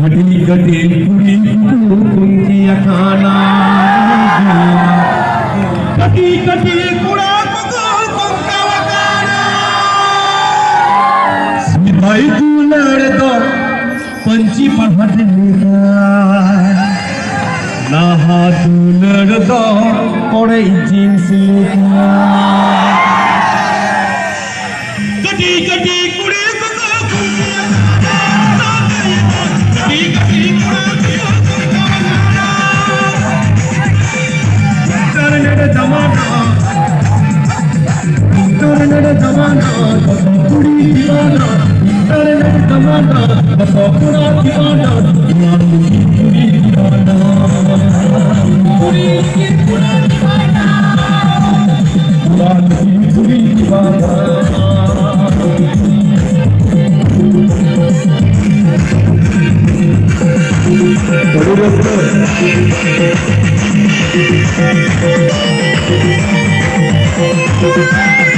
घड़ी घड़ी कुड़ी कुंकी खाना घड़ी घड़ी कुड़ा कुंका खाना सिपाही तू लड़ दो पंची पढ़ नहा तू लड़ दो पड़े जींस घड़ी घड़ी कुड़ी जमाना कुड़ी दीवाना इंटरनेट जमाना पूरा दीवाना कुड़ी दीवाना पूरा दीवाना कुड़ी दीवाना बड़ी